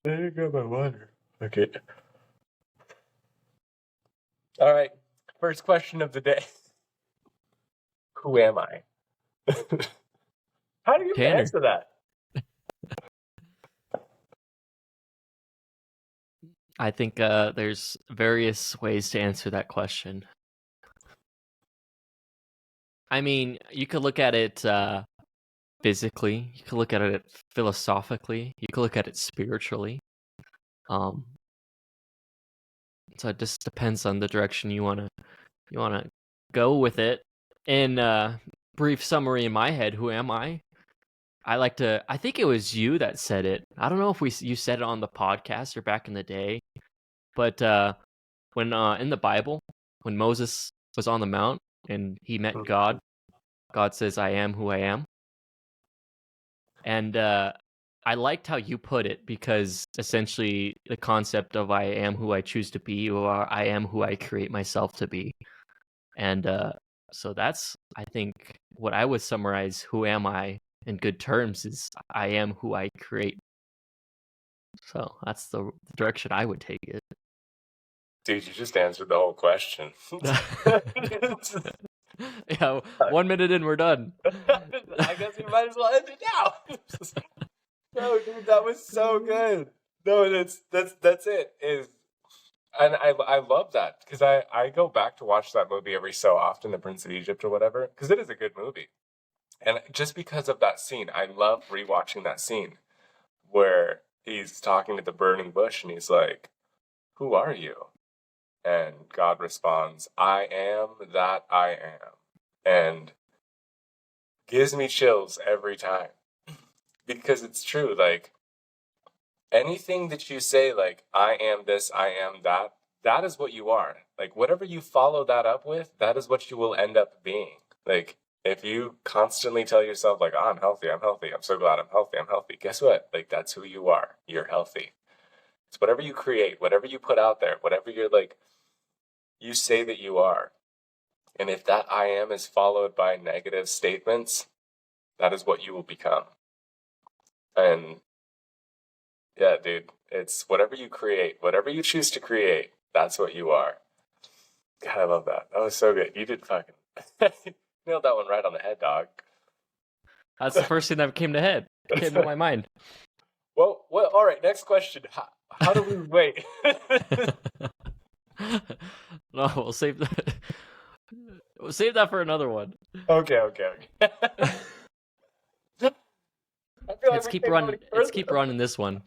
There you go, my water. Okay. All right. First question of the day. Who am I? How do you Tanner. answer that? I think there's various ways to answer that question. I mean, you could look at it physically, you could look at it philosophically, you could look at it spiritually. So it just depends on the direction you wanna go with it. In brief summary in my head, who am I? I think it was you that said it. I don't know if you said it on the podcast or back in the day, but when in the Bible, when Moses was on the mount and he met God, God says, "I am who I am." And I liked how you put it, because essentially the concept of I am who I choose to be, or I am who I create myself to be. And so that's, I think, what I would summarize who am I in good terms is I am who I create. So that's the direction I would take it. Dude, you just answered the whole question. Yeah, 1 minute in, we're done. I guess we might as well end it now. No, dude, that was so good. No, that's it. And I love that, because I go back to watch that movie every so often, The Prince of Egypt or whatever, because it is a good movie. And just because of that scene, I love rewatching that scene where he's talking to the burning bush and he's like, "Who are you?" And God responds, "I am that I am." And gives me chills every time. Because it's true, like, anything that you say, like, "I am this, I am that," that is what you are. Like, whatever you follow that up with, that is what you will end up being. Like, if you constantly tell yourself, like, "Oh, I'm healthy, I'm so glad I'm healthy," guess what? Like, that's who you are. You're healthy. It's whatever you create, whatever you put out there, whatever you're like, you say that you are. And if that I am is followed by negative statements, that is what you will become. And yeah, dude, it's whatever you create, whatever you choose to create, that's what you are. God, I love that. That was so good. You did fucking nailed that one right on the head, dog. That's the first thing that came to my mind. Well, all right, next question. How do we wait? No, we'll save that. We'll save that for another one. Okay. I feel like Let's keep running this one.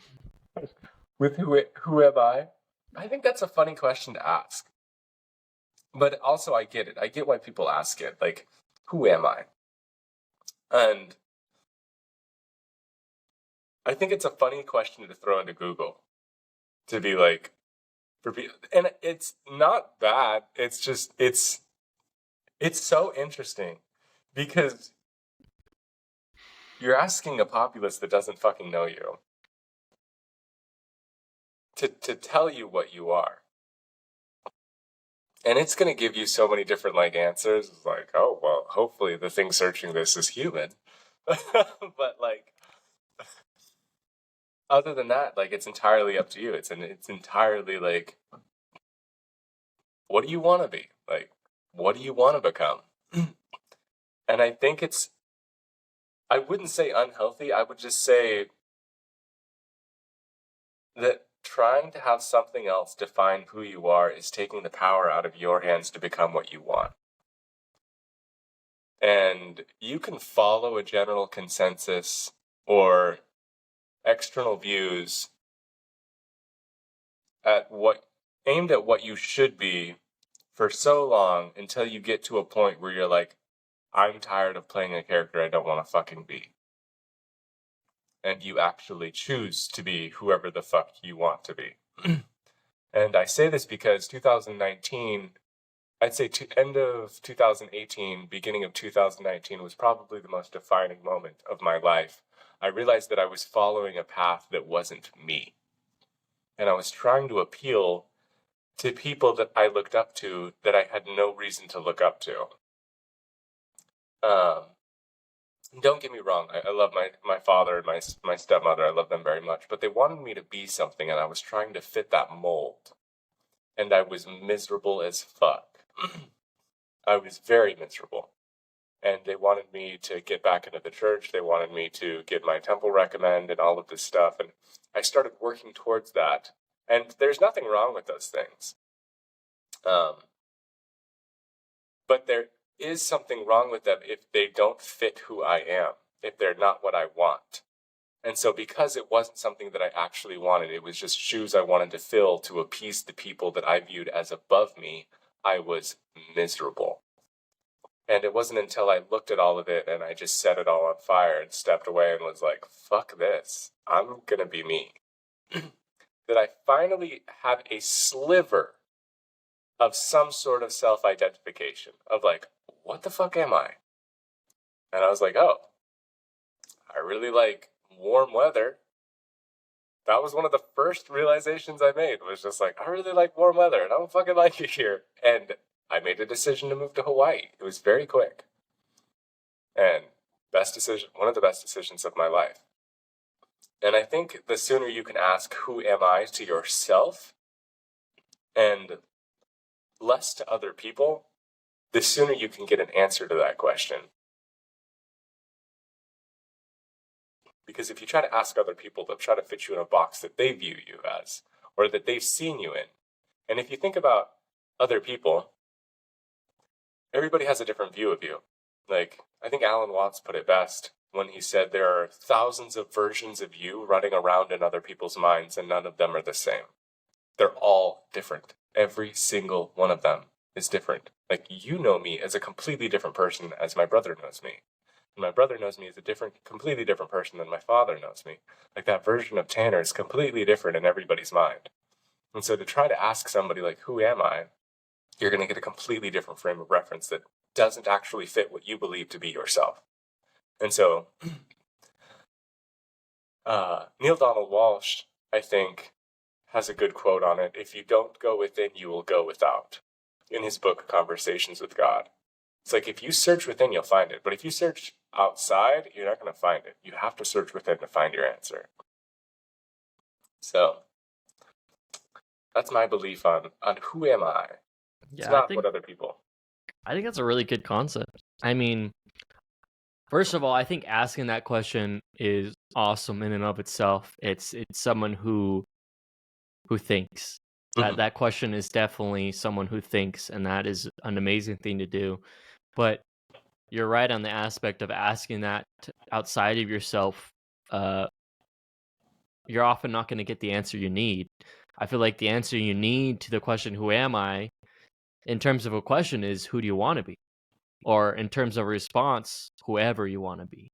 With who am I? I think that's a funny question to ask. But also, I get it. I get why people ask it. Like, who am I? And I think it's a funny question to throw into Google. To be like, for people, and it's not bad. It's just it's so interesting, because you're asking a populace that doesn't fucking know you to tell you what you are. And it's going to give you so many different like answers. It's like, oh, well, hopefully the thing searching this is human. But like, other than that, like, it's entirely up to you. It's entirely like, what do you want to be? Like, what do you want to become? And I think I wouldn't say unhealthy. I would just say that trying to have something else define who you are is taking the power out of your hands to become what you want. And you can follow a general consensus or external views aimed at what you should be for so long until you get to a point where you're like, I'm tired of playing a character I don't want to fucking be. And you actually choose to be whoever the fuck you want to be. And I say this because 2019, I'd say end of 2018, beginning of 2019 was probably the most defining moment of my life. I realized that I was following a path that wasn't me. And I was trying to appeal to people that I looked up to that I had no reason to look up to. don't get me wrong, I love my father and my stepmother. I love them very much, but they wanted me to be something, and I was trying to fit that mold, and I was miserable as fuck. I was very miserable. And they wanted me to get back into the church. They wanted me to get my temple recommend and all of this stuff. And I started working towards that. And there's nothing wrong with those things. But there is something wrong with them if they don't fit who I am, if they're not what I want. And so because it wasn't something that I actually wanted, it was just shoes I wanted to fill to appease the people that I viewed as above me, I was miserable. And it wasn't until I looked at all of it and I just set it all on fire and stepped away and was like, fuck this, I'm gonna be me, that I finally had a sliver of some sort of self-identification of like, what the fuck am I? And I was like, oh, I really like warm weather. That was one of the first realizations I made, was just like, I really like warm weather and I don't fucking like it here. And I made a decision to move to Hawaii. It was very quick. And one of the best decisions of my life. And I think the sooner you can ask, who am I, to yourself, and less to other people, the sooner you can get an answer to that question. Because if you try to ask other people, they'll try to fit you in a box that they view you as, or that they've seen you in. And if you think about other people, everybody has a different view of you. Like, I think Alan Watts put it best when he said there are thousands of versions of you running around in other people's minds, and none of them are the same. They're all different. Every single one of them is different. Like, you know me as a completely different person as my brother knows me. And my brother knows me as a completely different person than my father knows me. Like, that version of Tanner is completely different in everybody's mind. And so to try to ask somebody, like, who am I? You're going to get a completely different frame of reference that doesn't actually fit what you believe to be yourself. And so, Neil Donald Walsh, I think, has a good quote on it. If you don't go within, you will go without. In his book, Conversations with God. It's like, if you search within, you'll find it. But if you search outside, you're not going to find it. You have to search within to find your answer. So, that's my belief on who am I. It's not what other people. I think that's a really good concept. I mean, first of all, I think asking that question is awesome in and of itself. It's someone who thinks. Mm-hmm. That question is definitely someone who thinks, and that is an amazing thing to do. But you're right on the aspect of asking that outside of yourself. You're often not going to get the answer you need. I feel like the answer you need to the question, who am I, in terms of a question, is who do you want to be? Or in terms of a response, whoever you want to be.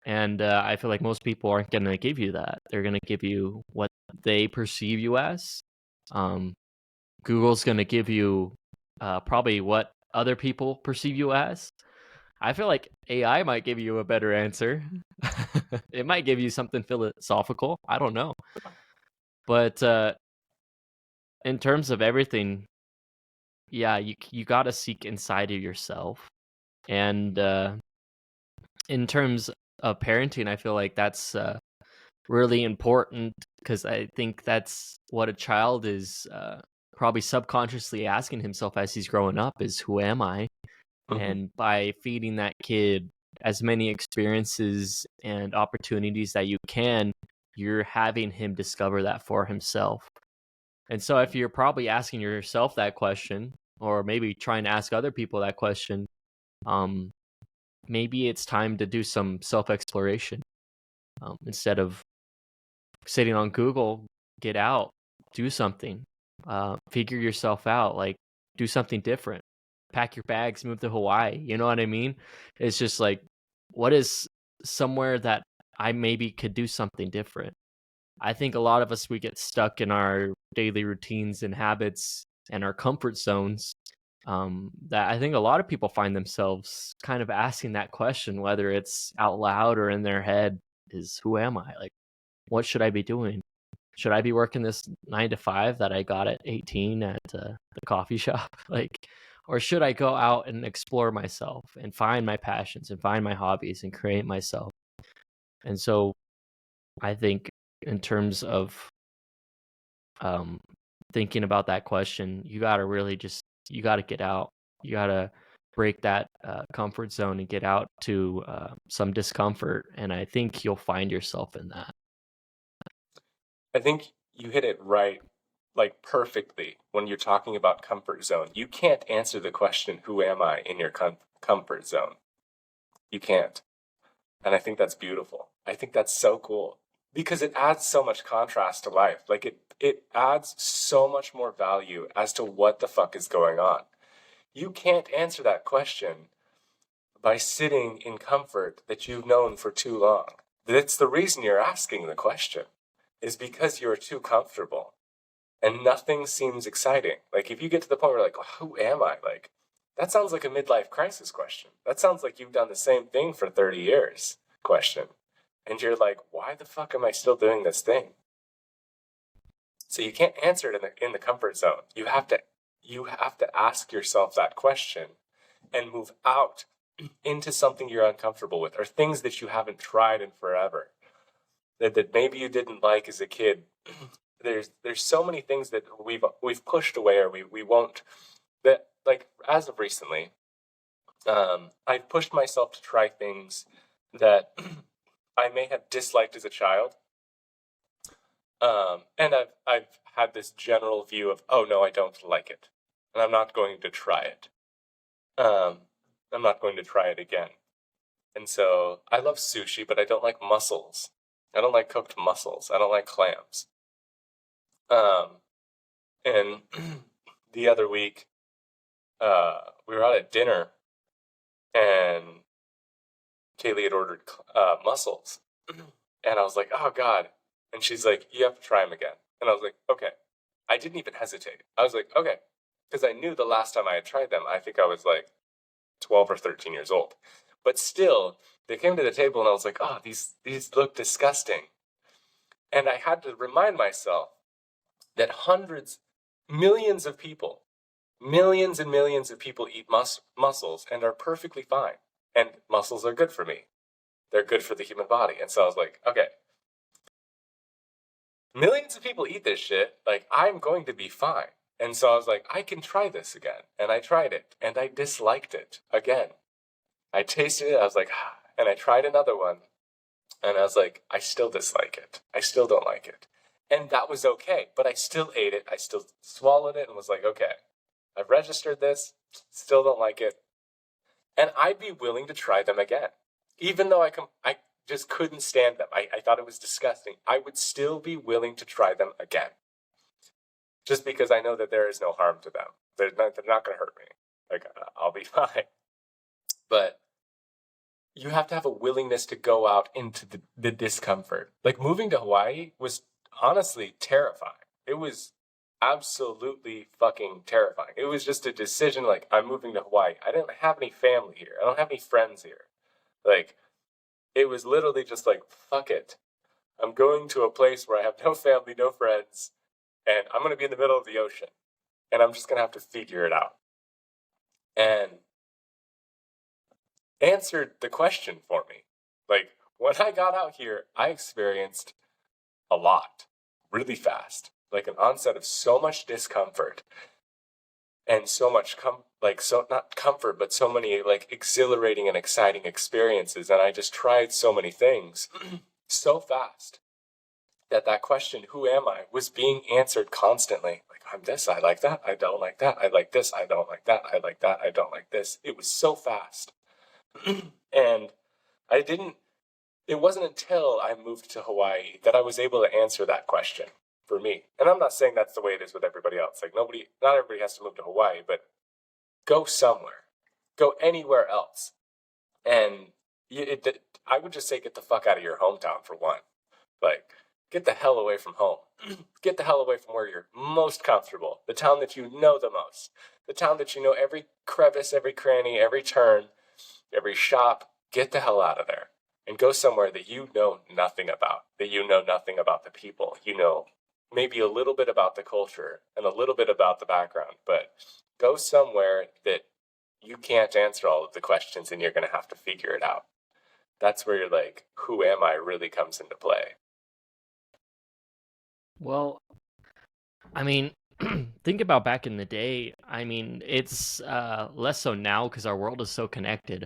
And I feel like most people aren't going to give you that. They're going to give you what they perceive you as. Google's going to give you probably what other people perceive you as. I feel like AI might give you a better answer. It might give you something philosophical. I don't know. But in terms of everything, yeah, you got to seek inside of yourself. And in terms of parenting, I feel like that's really important, because I think that's what a child is probably subconsciously asking himself as he's growing up, is who am I? Mm-hmm. And by feeding that kid as many experiences and opportunities that you can, you're having him discover that for himself. And so if you're probably asking yourself that question, or maybe trying to ask other people that question, maybe it's time to do some self-exploration. Instead of sitting on Google, get out, do something, figure yourself out, like do something different, pack your bags, move to Hawaii. You know what I mean? It's just like, what is somewhere that I maybe could do something different? I think a lot of us, we get stuck in our daily routines and habits and our comfort zones. That I think a lot of people find themselves kind of asking that question, whether it's out loud or in their head, is who am I? Like, what should I be doing? Should I be working this 9 to 5 that I got at 18 at the coffee shop? Like, or should I go out and explore myself and find my passions and find my hobbies and create myself? And so I think in terms of um, thinking about that question, you got to really you got to get out. You got to break that comfort zone and get out to some discomfort. And I think you'll find yourself in that. I think you hit it right, like perfectly when you're talking about comfort zone. You can't answer the question, who am I, in your comfort zone. You can't. And I think that's beautiful. I think that's so cool because it adds so much contrast to life. Like it adds so much more value as to what the fuck is going on. You can't answer that question by sitting in comfort that you've known for too long. That's the reason you're asking the question, is because you're too comfortable and nothing seems exciting. Like if you get to the point where like, who am I? Like, that sounds like a midlife crisis question. That sounds like you've done the same thing for 30 years question. And you're like, why the fuck am I still doing this thing? So you can't answer it in the comfort zone. You have to ask yourself that question and move out into something you're uncomfortable with, or things that you haven't tried in forever, that maybe you didn't like as a kid. There's so many things that we've pushed away, or we won't. That, like, as of recently, I've pushed myself to try things that I may have disliked as a child. And I've had this general view of, oh no, I don't like it, and I'm not going to try it. I'm not going to try it again. And so I love sushi, but I don't like mussels. I don't like cooked mussels. I don't like clams. And the other week, we were out at dinner, and Kaylee had ordered mussels, and I was like, oh God. And she's like, you have to try them again. And I was like, okay. I didn't even hesitate. I was like, okay. Because I knew the last time I had tried them, I think I was like 12 or 13 years old. But still, they came to the table and I was like, oh, these look disgusting. And I had to remind myself that millions and millions of people eat mussels and are perfectly fine. And mussels are good for me. They're good for the human body. And so I was like, okay, millions of people eat this shit. Like, I'm going to be fine. And so I was like, I can try this again. And I tried it. And I disliked it again. I tasted it. I was like, ah. And I tried another one. And I was like, I still dislike it. I still don't like it. And that was okay. But I still ate it. I still swallowed it and was like, okay, I've registered this. Still don't like it. And I'd be willing to try them again. Even though I just couldn't stand them. I thought it was disgusting. I would still be willing to try them again. Just because I know that there is no harm to them. They're not going to hurt me. Like, I'll be fine. But you have to have a willingness to go out into the discomfort. Like, moving to Hawaii was honestly terrifying. It was absolutely fucking terrifying. It was just a decision, like, I'm moving to Hawaii. I didn't have any family here. I don't have any friends here. Like, it was literally just like, fuck it. I'm going to a place where I have no family, no friends, and I'm going to be in the middle of the ocean. And I'm just going to have to figure it out. And answered the question for me. Like, when I got out here, I experienced a lot, really fast. Like an onset of so much discomfort. And so much, not comfort, but so many, like, exhilarating and exciting experiences. And I just tried so many things so fast that question, who am I, was being answered constantly. Like, I'm this, I like that, I don't like that, I like this, I don't like that, I like that, I don't like this. It was so fast. And it wasn't until I moved to Hawaii that I was able to answer that question for me. And I'm not saying that's the way it is with everybody else. Like, not everybody has to move to Hawaii, but go somewhere. Go anywhere else. And I would just say, get the fuck out of your hometown, for one. Like, get the hell away from home. Get the hell away from where you're most comfortable. The town that you know the most. The town that you know every crevice, every cranny, every turn, every shop. Get the hell out of there. And go somewhere that you know nothing about. That you know nothing about the people. You know maybe a little bit about the culture and a little bit about the background, but go somewhere that you can't answer all of the questions and you're going to have to figure it out. That's where you're like, who am I really comes into play. Well, I mean, think about back in the day. I mean, it's less so now because our world is so connected.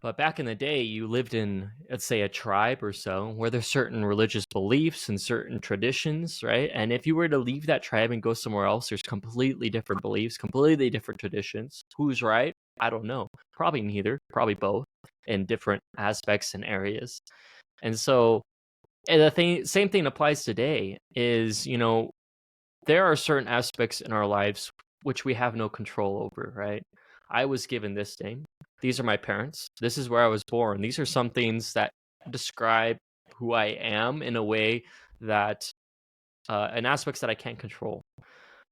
But back in the day, you lived in, let's say, a tribe or so, where there's certain religious beliefs and certain traditions, right? And if you were to leave that tribe and go somewhere else, there's completely different beliefs, completely different traditions. Who's right? I don't know. Probably neither, probably both in different aspects and areas. And so, and same thing applies today is, there are certain aspects in our lives which we have no control over, right? I was given this name. These are my parents. This is where I was born. These are some things that describe who I am in a way that, and aspects that I can't control.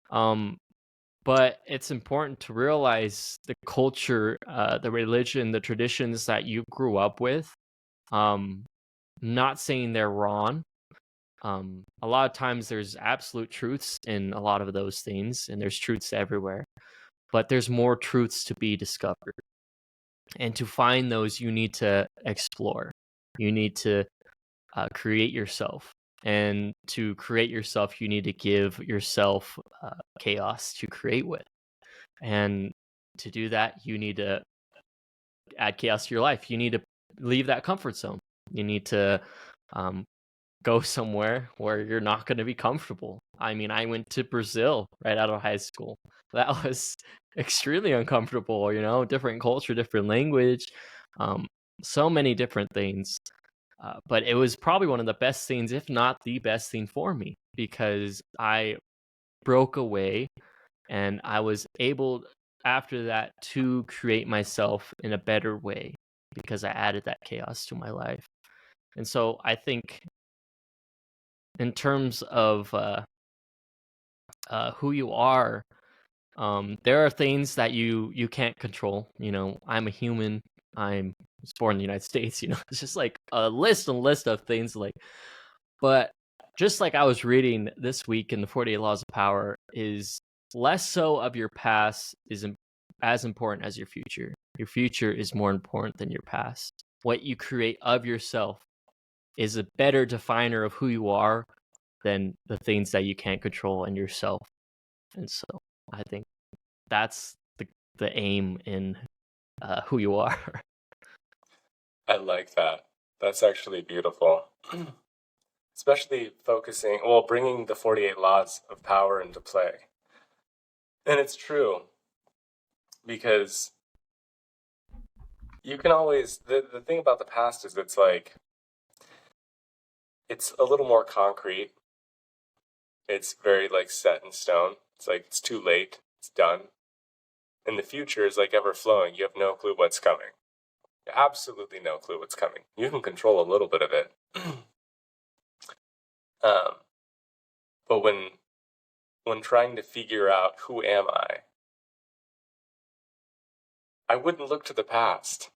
But it's important to realize the culture, the religion, the traditions that you grew up with. Not saying they're wrong. A lot of times there's absolute truths in a lot of those things, and there's truths everywhere. But there's more truths to be discovered. And to find those, you need to explore. You need to create yourself. And to create yourself, you need to give yourself chaos to create with. And to do that, you need to add chaos to your life. You need to leave that comfort zone. You need to go somewhere where you're not going to be comfortable. I mean, I went to Brazil right out of high school. That was extremely uncomfortable, different culture, different language, so many different things. But it was probably one of the best things, if not the best thing for me, because I broke away and I was able after that to create myself in a better way because I added that chaos to my life. And so I think in terms of who you are, there are things that you can't control. I'm a human. I was born in the United States. It's just like a list of things. But just like I was reading this week in the 48 Laws of Power, is less so of your past is as important as your future. Your future is more important than your past. What you create of yourself is a better definer of who you are than the things that you can't control in yourself. And so I think that's the aim in who you are. I like that. That's actually beautiful. Especially bringing the 48 laws of power into play. And it's true because you can always, the thing about the past is it's a little more concrete. It's very set in stone. It's it's too late. It's done. And the future is ever flowing. You have no clue what's coming. Absolutely no clue what's coming. You can control a little bit of it. But when trying to figure out who am I wouldn't look to the past.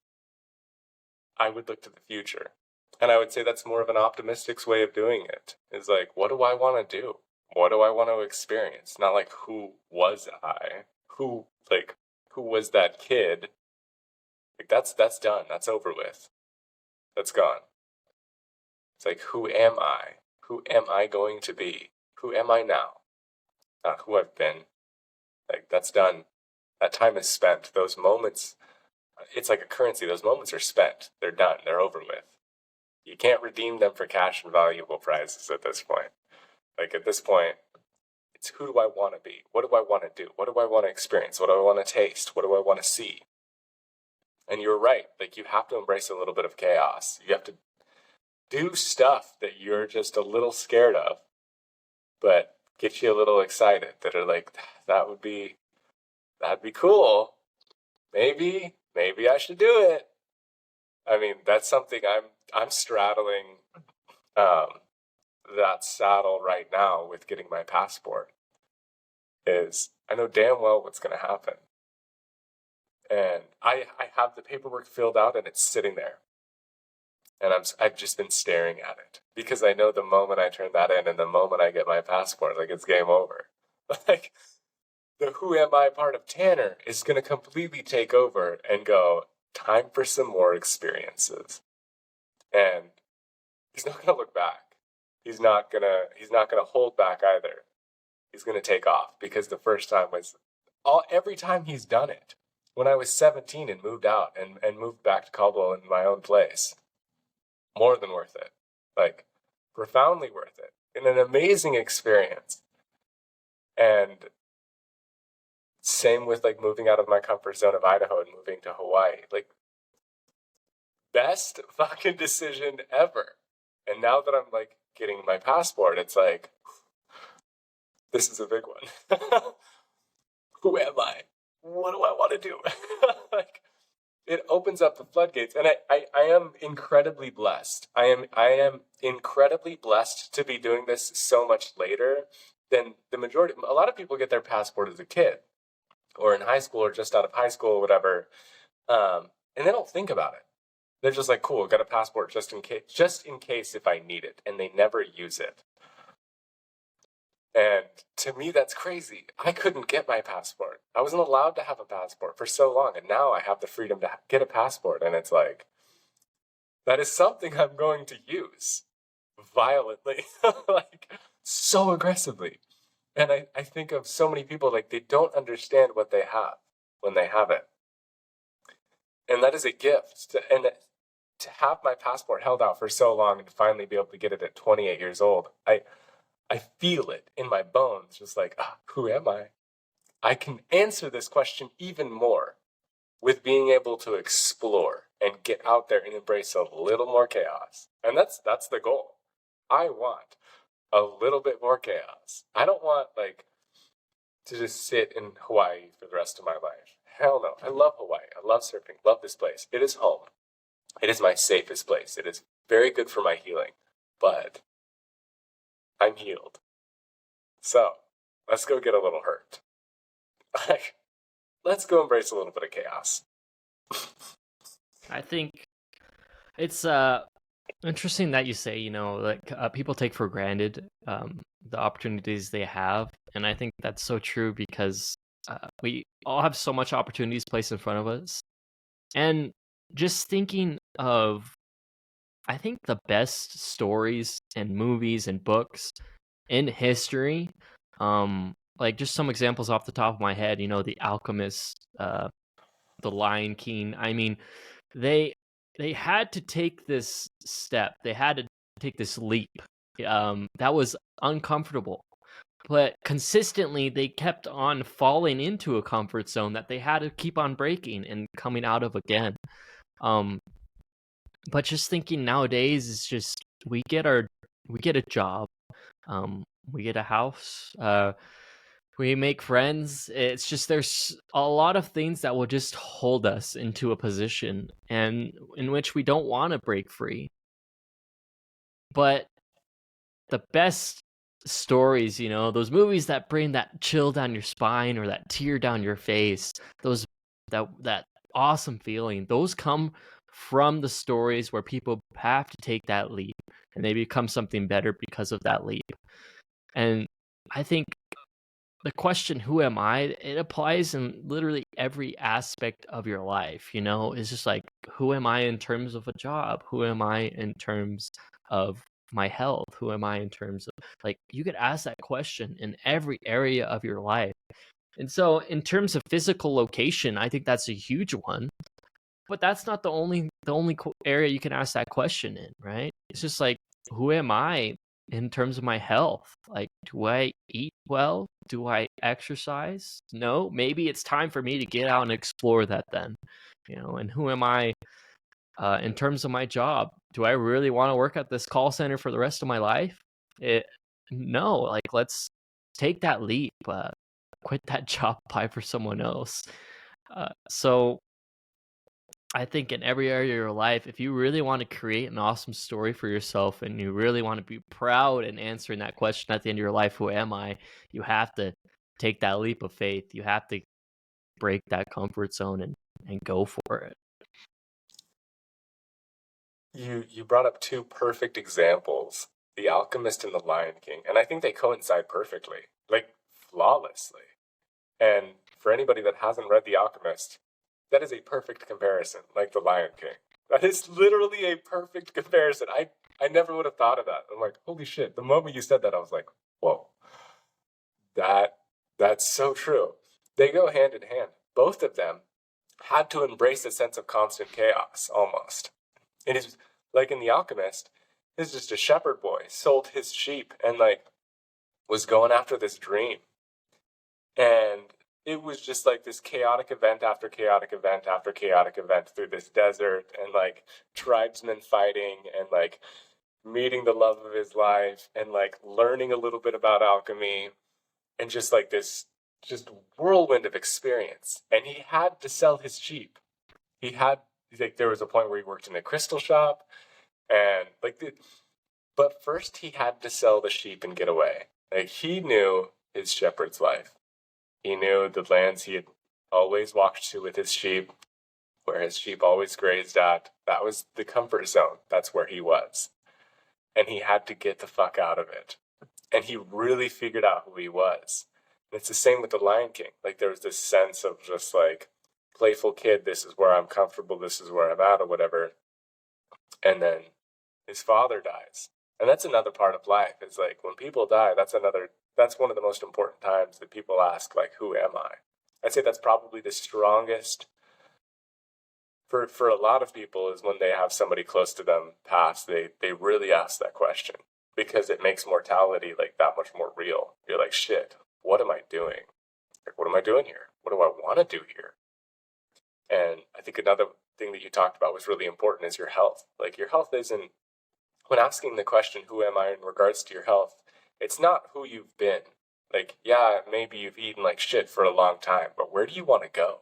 I would look to the future. And I would say that's more of an optimistic way of doing it. Is what do I want to do? What do I want to experience? Not who was I? Who was that kid? That's done. That's over with. That's gone. It's who am I? Who am I going to be? Who am I now? Not who I've been. That's done. That time is spent. Those moments, it's like a currency. Those moments are spent. They're done. They're over with. You can't redeem them for cash and valuable prizes at this point. At this point, it's who do I want to be? What do I want to do? What do I want to experience? What do I want to taste? What do I want to see? And you're right. You have to embrace a little bit of chaos. You have to do stuff that you're just a little scared of, but get you a little excited, that are that'd be cool. Maybe I should do it. I mean, that's something I'm straddling that saddle right now with getting my passport. Is I know damn well what's going to happen. And I have the paperwork filled out and it's sitting there. And I've just been staring at it because I know the moment I turn that in and the moment I get my passport, it's game over. the who am I part of Tanner is going to completely take over and go, time for some more experiences. And he's not going to look back. He's not going to hold back either. He's going to take off, because the first time was every time he's done it. When I was 17 and moved out and moved back to Caldwell in my own place, more than worth it. Like, profoundly worth it. And an amazing experience. And same with like moving out of my comfort zone of Idaho and moving to Hawaii. Like, best fucking decision ever. And now that I'm like getting my passport, it's like, this is a big one. Who am I? What do I want to do? Like, it opens up the floodgates, and I am incredibly blessed. I am incredibly blessed to be doing this so much later than the majority. A lot of people get their passport as a kid, or in high school, or just out of high school, or whatever, and they don't think about it. They're just like, cool, got a passport just in case if I need it, and they never use it. And to me, that's crazy. I couldn't get my passport. I wasn't allowed to have a passport for so long, and now I have the freedom to get a passport, and it's like, that is something I'm going to use violently, like, so aggressively. And I think of so many people, like, they don't understand what they have when they have it. And that is a gift. And to have my passport held out for so long and to finally be able to get it at 28 years old, I feel it in my bones, just like, who am I? I can answer this question even more with being able to explore and get out there and embrace a little more chaos. And that's the goal. I want a little bit more chaos. I don't want, like, to just sit in Hawaii for the rest of my life. Hell no. I love Hawaii. I love surfing. Love this place. It is home. It is my safest place. It is very good for my healing. But I'm healed. So, let's go get a little hurt. Like, let's go embrace a little bit of chaos. I think it's interesting that you say, you know, like people take for granted the opportunities they have, and I think that's so true, because we all have so much opportunities placed in front of us. And just thinking of, I think, the best stories and movies and books in history, like just some examples off the top of my head, you know, The Alchemist, The Lion King. I mean, they had to take this step. They had to take this leap. That was uncomfortable, but consistently they kept on falling into a comfort zone that they had to keep on breaking and coming out of again. But just thinking nowadays is just we get a job, we get a house, we make friends. It's just there's a lot of things that will just hold us into a position and in which we don't want to break free. But the best stories, you know, those movies that bring that chill down your spine or that tear down your face, those that awesome feeling, those come from the stories where people have to take that leap and they become something better because of that leap. And I think the question, who am I, it applies in literally every aspect of your life. You know, it's just like, who am I in terms of a job? Who am I in terms of my health? Who am I in terms of, like, you could ask that question in every area of your life. And so in terms of physical location, I think that's a huge one. But that's not the only area you can ask that question in, right? It's just like, who am I in terms of my health? Like, do I eat well? Do I exercise? No, maybe it's time for me to get out and explore that then. You know, and who am I in terms of my job? Do I really want to work at this call center for the rest of my life? No, like, let's take that leap, quit that job, apply for someone else. So I think in every area of your life, if you really want to create an awesome story for yourself and you really want to be proud in answering that question at the end of your life, who am I? You have to take that leap of faith. You have to break that comfort zone and go for it. You brought up two perfect examples, The Alchemist and The Lion King, and I think they coincide perfectly, like flawlessly. And for anybody that hasn't read The Alchemist, that is a perfect comparison, like The Lion King. That is literally a perfect comparison. I never would have thought of that. I'm like, holy shit. The moment you said that, I was like, whoa. That's so true. They go hand in hand. Both of them had to embrace a sense of constant chaos, almost. It is like in The Alchemist, he's just a shepherd boy, sold his sheep, and like was going after this dream. And it was just like this chaotic event after chaotic event after chaotic event through this desert, and like tribesmen fighting, and like meeting the love of his life, and like learning a little bit about alchemy, and just like this just whirlwind of experience. And he had to sell his sheep. He had like there was a point where he worked in a crystal shop, and but first he had to sell the sheep and get away. Like he knew his shepherd's life. He knew the lands he had always walked to with his sheep, where his sheep always grazed at. That was the comfort zone. That's where he was. And he had to get the fuck out of it. And he really figured out who he was. And it's the same with the Lion King. Like there was this sense of just like playful kid, this is where I'm comfortable, this is where I'm at, or whatever. And then his father dies. And that's another part of life. It's like when people die, that's one of the most important times that people ask, like, who am I? I'd say that's probably the strongest for a lot of people is when they have somebody close to them pass, they really ask that question, because it makes mortality like that much more real. You're like, shit, what am I doing? Like, what am I doing here? What do I want to do here? And I think another thing that you talked about was really important is your health. Like your health isn't, when asking the question, who am I in regards to your health, it's not who you've been. Like, yeah, maybe you've eaten like shit for a long time, but where do you want to go?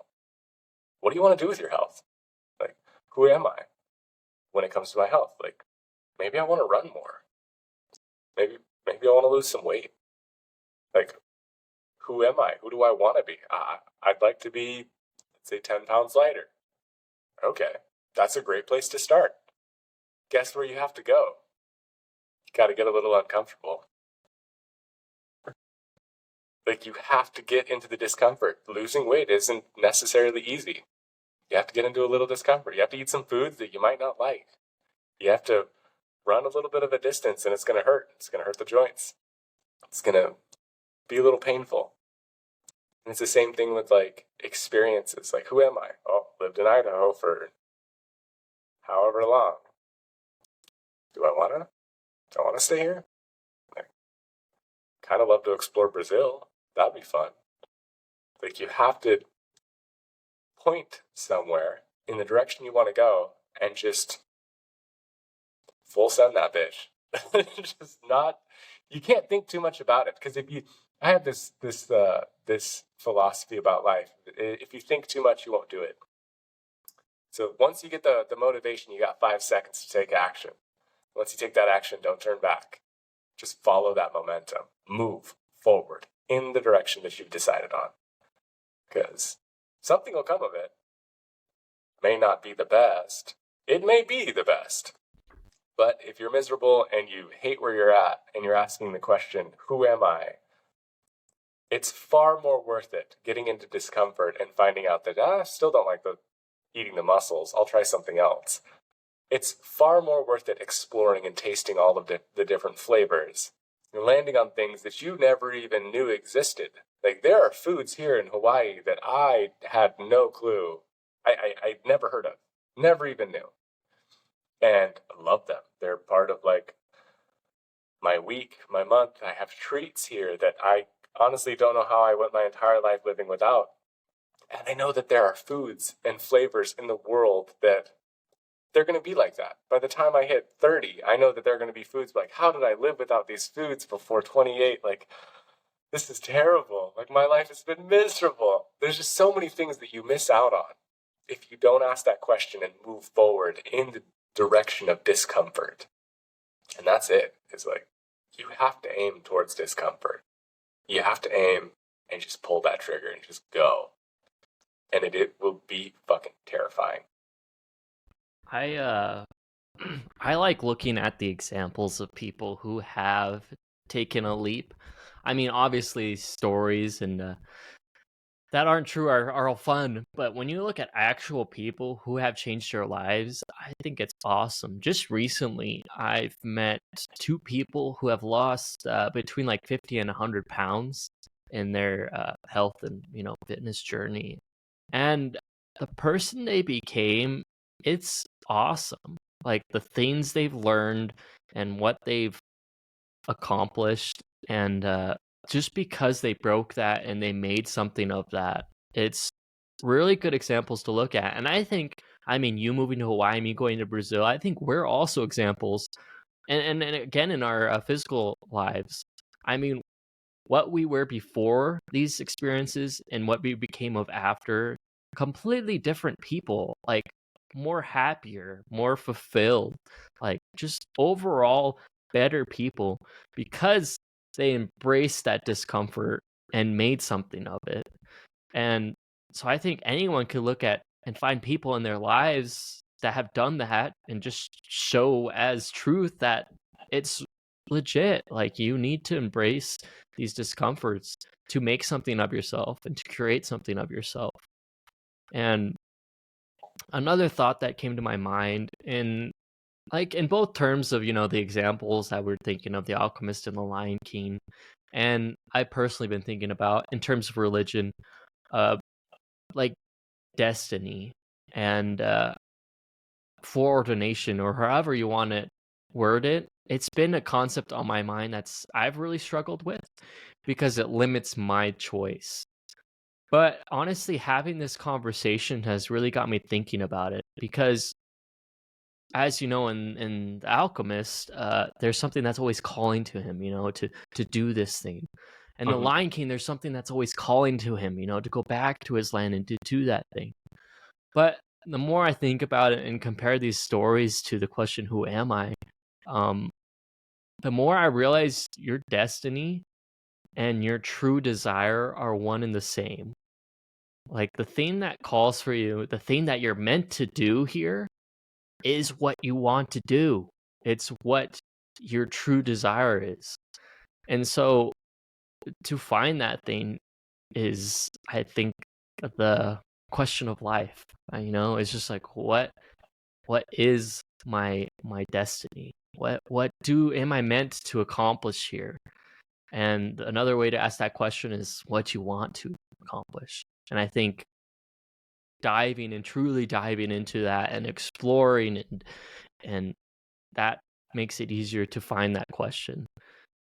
What do you want to do with your health? Like, who am I when it comes to my health? Like, maybe I want to run more. Maybe I want to lose some weight. Like, who am I? Who do I want to be? I'd like to be, let's say, 10 pounds lighter. Okay, that's a great place to start. Guess where you have to go? You got to get a little uncomfortable. Like, you have to get into the discomfort. Losing weight isn't necessarily easy. You have to get into a little discomfort. You have to eat some foods that you might not like. You have to run a little bit of a distance, and it's going to hurt. It's going to hurt the joints. It's going to be a little painful. And it's the same thing with, like, experiences. Like, who am I? Oh, lived in Idaho for however long. Do I want to stay here? I kind of love to explore Brazil. That'd be fun. Like, you have to point somewhere in the direction you want to go and just full send that bitch. Just not, you can't think too much about it, because I have this philosophy about life. If you think too much, you won't do it. So once you get the motivation, you got 5 seconds to take action. Once you take that action, don't turn back. Just follow that momentum. Move forward in the direction that you've decided on. Because something will come of it. May not be the best. It may be the best. But if you're miserable and you hate where you're at and you're asking the question, who am I? It's far more worth it getting into discomfort and finding out that I still don't like eating the mussels. I'll try something else. It's far more worth it exploring and tasting all of the different flavors. You're landing on things that you never even knew existed. Like, there are foods here in Hawaii that I had no clue. I'd never heard of. Never even knew. And I love them. They're part of, like, my week, my month. I have treats here that I honestly don't know how I went my entire life living without. And I know that there are foods and flavors in the world that they're going to be like that. By the time I hit 30, I know that there are going to be foods like, how did I live without these foods before 28? Like, this is terrible. Like, my life has been miserable. There's just so many things that you miss out on if you don't ask that question and move forward in the direction of discomfort. And that's it. It's like, you have to aim towards discomfort. You have to aim and just pull that trigger and just go. And it will be fucking terrifying. I I like looking at the examples of people who have taken a leap. I mean, obviously stories and that aren't true are all fun. But when you look at actual people who have changed their lives, I think it's awesome. Just recently, I've met two people who have lost between like 50 and 100 pounds in their health and fitness journey, and the person they became, it's awesome. Like the things they've learned and what they've accomplished, and just because they broke that and they made something of that, it's really good examples to look at. And I mean, you moving to Hawaii, me going to Brazil, I think we're also examples. And again, in our physical lives, I mean, what we were before these experiences and what we became of after, completely different people, like more happier, more fulfilled, like just overall better people, because they embraced that discomfort and made something of it. And so I think anyone could look at and find people in their lives that have done that and just show as truth that it's legit. Like, you need to embrace these discomforts to make something of yourself and to create something of yourself. And another thought that came to my mind, in both terms of the examples that we're thinking of, The Alchemist and The Lion King, and I personally been thinking about in terms of religion, uh like destiny and foreordination, or however you want to word it. It's been a concept on my mind that's I've really struggled with, because it limits my choice. But honestly, having this conversation has really got me thinking about it, because as you know, in The Alchemist, there's something that's always calling to him, to do this thing. And The Mhm. Lion King, there's something that's always calling to him, to go back to his land and to do that thing. But the more I think about it and compare these stories to the question, who am I? The more I realize your destiny and your true desire are one and the same. Like, the thing that calls for you, the thing that you're meant to do here, is what you want to do. It's what your true desire is. And so to find that thing is, I think, the question of life. It's just like, what is my destiny? What do am I meant to accomplish here? And another way to ask that question is what you want to accomplish. And I think truly diving into that and exploring, and that makes it easier to find that question.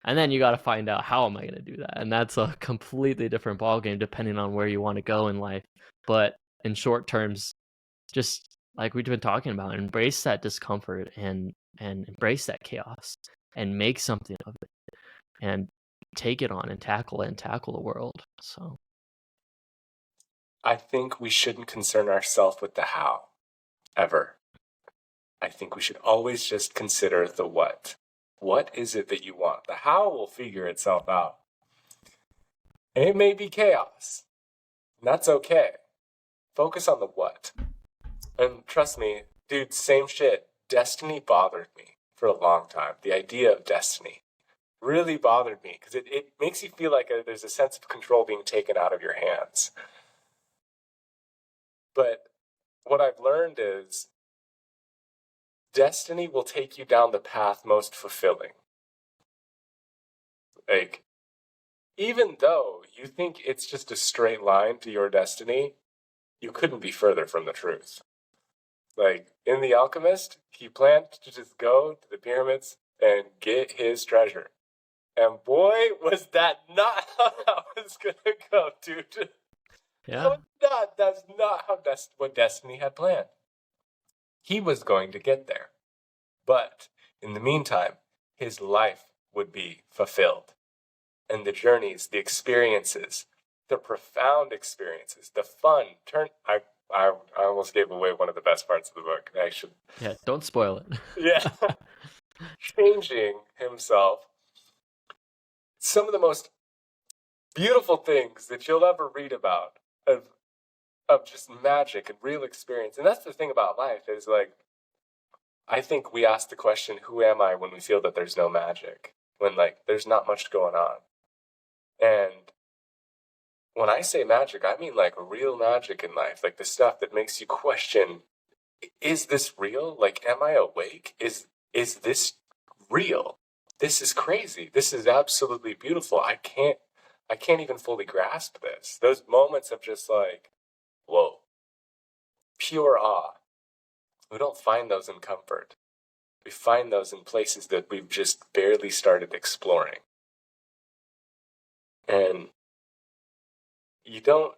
And then you got to find out, how am I going to do that? And that's a completely different ballgame depending on where you want to go in life. But in short terms, just like we've been talking about, embrace that discomfort and embrace that chaos and make something of it and take it on and tackle the world. So I think we shouldn't concern ourselves with the how, ever. I think we should always just consider the what. What is it that you want? The how will figure itself out. And it may be chaos. And that's okay. Focus on the what. And trust me, dude, same shit. Destiny bothered me for a long time. The idea of destiny really bothered me, because it makes you feel like there's a sense of control being taken out of your hands. But what I've learned is destiny will take you down the path most fulfilling. Like, even though you think it's just a straight line to your destiny, you couldn't be further from the truth. Like, in The Alchemist, he planned to just go to the pyramids and get his treasure. And boy, was that not how that was gonna go, dude. yeah, That's not how what Destiny had planned. He was going to get there. But in the meantime, his life would be fulfilled. And the journeys, the experiences, the profound experiences, the fun I almost gave away one of the best parts of the book. I should. yeah, don't spoil it. Yeah. Changing himself. Some of the most beautiful things that you'll ever read about of just magic and real experience. And that's the thing about life, is like, I think we ask the question, who am I, when we feel that there's no magic, when like there's not much going on. And when I say magic, I mean like real magic in life, like the stuff that makes you question, is this real? Like, am I awake? Is this real? This is crazy. This is absolutely beautiful. I can't even fully grasp this. Those moments of just like, whoa, pure awe. We don't find those in comfort. We find those in places that we've just barely started exploring. And you don't,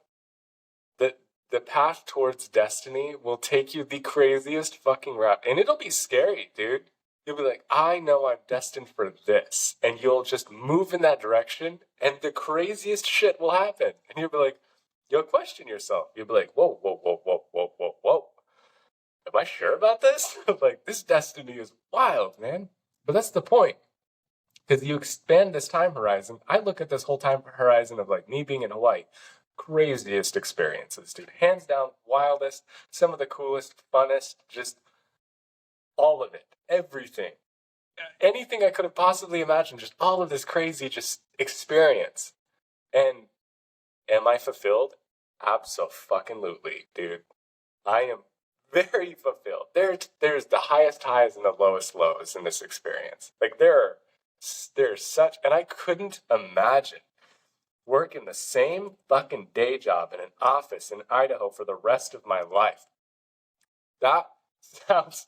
the, the path towards destiny will take you the craziest fucking route. And it'll be scary, dude. You'll be like, I know I'm destined for this. And you'll just move in that direction, and the craziest shit will happen. And you'll be like, you'll question yourself. You'll be like, whoa, whoa, whoa, whoa, whoa, whoa, whoa. Am I sure about this? Like, this destiny is wild, man. But that's the point. Because you expand this time horizon. I look at this whole time horizon of like me being in Hawaii. Craziest experiences, dude. Hands down, wildest, some of the coolest, funnest, just all of it. Everything. Anything I could have possibly imagined. Just all of this crazy just experience. And am I fulfilled? Absolutely, dude. I am very fulfilled. There's the highest highs and the lowest lows in this experience. Like there's such, and I couldn't imagine working the same fucking day job in an office in Idaho for the rest of my life. That sounds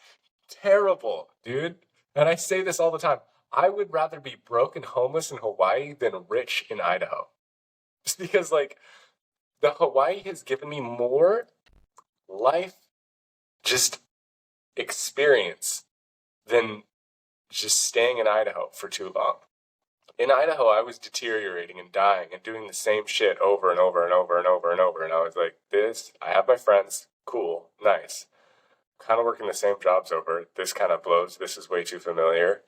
terrible, dude. And I say this all the time. I would rather be broke and homeless in Hawaii than rich in Idaho. Just because, like, the Hawaii has given me more life just experience than just staying in Idaho for too long. In Idaho, I was deteriorating and dying and doing the same shit over and over and over and over and over. And I was like, I have my friends, cool, nice. Kind of working the same jobs over. This kind of blows. This is way too familiar.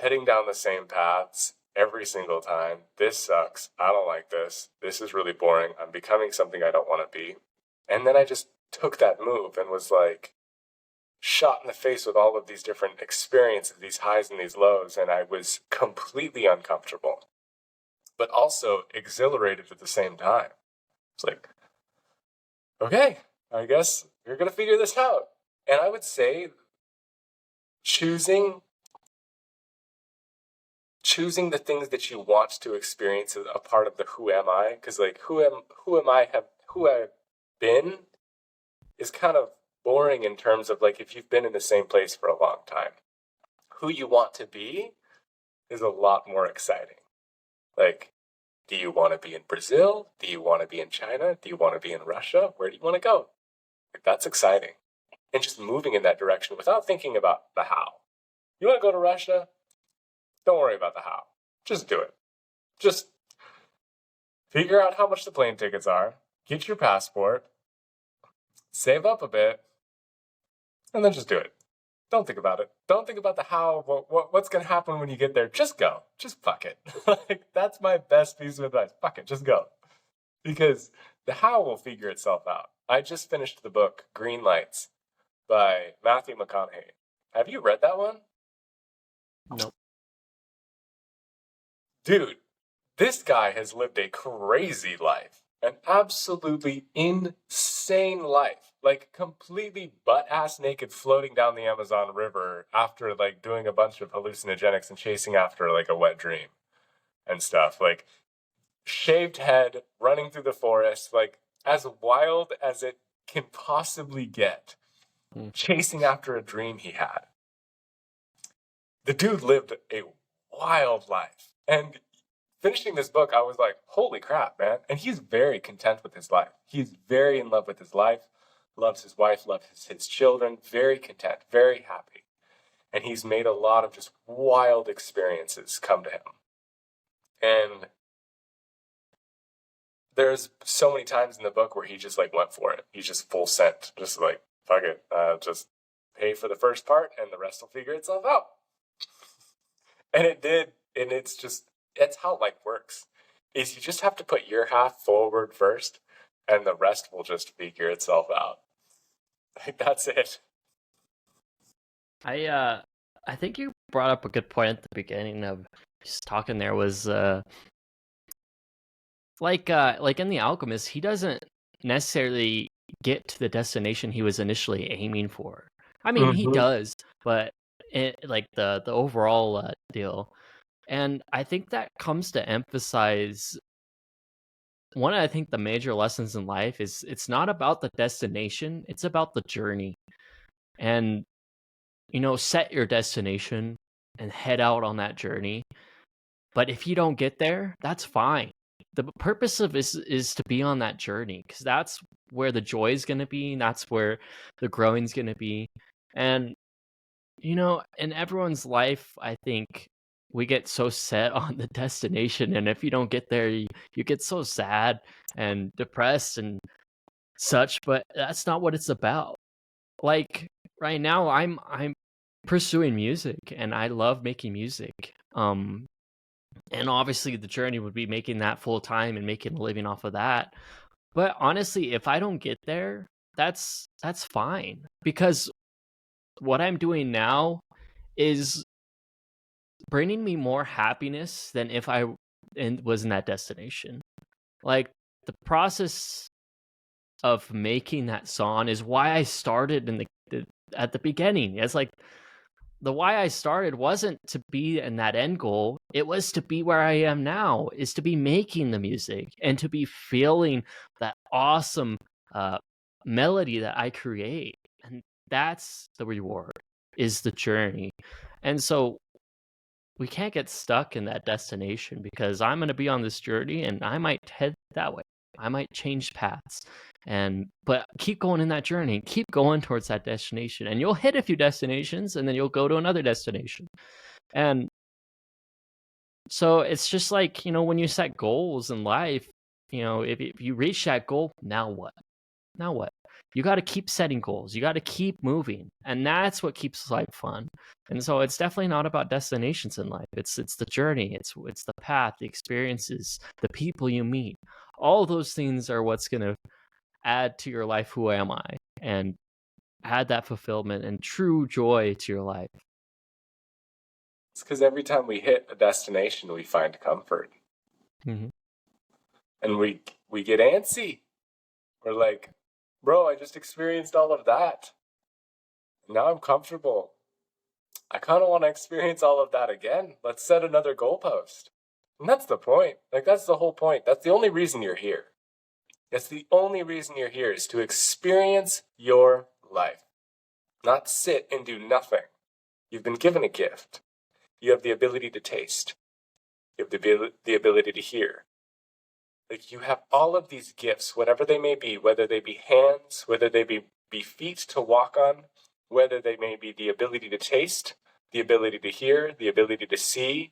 Heading down the same paths every single time. This sucks. I don't like this. This is really boring. I'm becoming something I don't want to be. And then I just took that move and was like shot in the face with all of these different experiences, these highs and these lows, and I was completely uncomfortable, but also exhilarated at the same time. It's like, okay, I guess you're going to figure this out. And I would say choosing the things that you want to experience is a part of the who am I, because like who I've been is kind of boring in terms of like if you've been in the same place for a long time. Who you want to be is a lot more exciting. Like, do you want to be in Brazil? Do you want to be in China? Do you want to be in Russia? Where do you want to go? Like, that's exciting. And just moving in that direction without thinking about the how. You want to go to Russia? Don't worry about the how. Just do it. Just figure out how much the plane tickets are, get your passport, save up a bit, and then just do it. Don't think about it. Don't think about the how, what's going to happen when you get there. Just go. Just fuck it. Like, that's my best piece of advice. Fuck it. Just go. Because the how will figure itself out. I just finished the book, Green Lights, by Matthew McConaughey. Have you read that one? Nope. Dude, this guy has lived a crazy life. An absolutely insane life. Like, completely butt-ass naked floating down the Amazon River after, like, doing a bunch of hallucinogenics and chasing after, like, a wet dream and stuff. Like, shaved head, running through the forest, like, as wild as it can possibly get. Chasing after a dream he had. The dude lived a wild life. And finishing this book, I was like, holy crap, man. And he's very content with his life. He's very in love with his life, loves his wife, loves his children, very content, very happy. And he's made a lot of just wild experiences come to him. And there's so many times in the book where he just like went for it. He's just full sent, just like, fuck it, just pay for the first part and the rest will figure itself out. And it did. And it's how life works. Is you just have to put your half forward first and the rest will just figure itself out. Like, that's it. I think you brought up a good point at the beginning of just talking there was like in The Alchemist, he doesn't necessarily get to the destination he was initially aiming for. I mean, he Hmm. does, but like the overall deal. And I think that comes to emphasize one of, I think, the major lessons in life is it's not about the destination, it's about the journey. And set your destination and head out on that journey. But if you don't get there, that's fine. The purpose of this is to be on that journey, because that's where the joy is going to be, and that's where the growing is going to be. And in everyone's life, I think we get so set on the destination, and if you don't get there, you get so sad and depressed and such. But that's not what it's about. Like right now, I'm pursuing music, and I love making music. And obviously, the journey would be making that full time and making a living off of that. But honestly, if I don't get there, that's fine, because what I'm doing now is bringing me more happiness than if I was in that destination. Like, the process of making that song is why I started at the beginning. It's like the why I started wasn't to be in that end goal. It was to be where I am now, is to be making the music and to be feeling that awesome uh, melody that I create. And that's the reward, is the journey. And so we can't get stuck in that destination, because I'm going to be on this journey and I might head that way. I might change paths, but keep going in that journey, keep going towards that destination, and you'll hit a few destinations and then you'll go to another destination. And so it's just like, when you set goals in life, if you reach that goal, now what? Now what? You got to keep setting goals. You got to keep moving, and that's what keeps life fun. And so it's definitely not about destinations in life. It's the journey. It's the path, the experiences, the people you meet. All those things are what's going to add to your life. Who am I? And add that fulfillment and true joy to your life. It's because every time we hit a destination, we find comfort, Mm-hmm. and we get antsy. We're like, bro, I just experienced all of that. Now I'm comfortable. I kind of want to experience all of that again. Let's set another goalpost. And that's the point. Like, that's the whole point. That's the only reason you're here. That's the only reason you're here, is to experience your life, not sit and do nothing. You've been given a gift. You have the ability to taste. You have the ability to hear. Like, you have all of these gifts, whatever they may be, whether they be hands, whether they be feet to walk on, whether they may be the ability to taste, the ability to hear, the ability to see.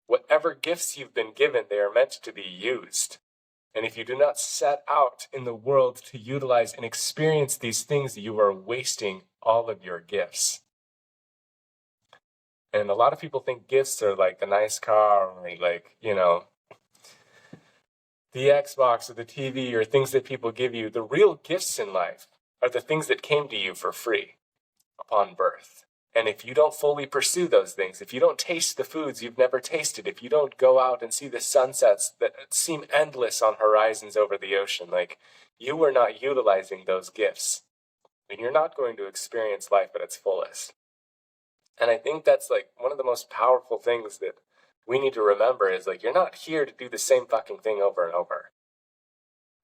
Whatever gifts you've been given, they are meant to be used. And if you do not set out in the world to utilize and experience these things, you are wasting all of your gifts. And a lot of people think gifts are like a nice car, or like, the Xbox or the TV or things that people give you. The real gifts in life are the things that came to you for free upon birth. And if you don't fully pursue those things, if you don't taste the foods you've never tasted, if you don't go out and see the sunsets that seem endless on horizons over the ocean, like, you are not utilizing those gifts, then you're not going to experience life at its fullest. And I think that's like one of the most powerful things that we need to remember, is like, you're not here to do the same fucking thing over and over.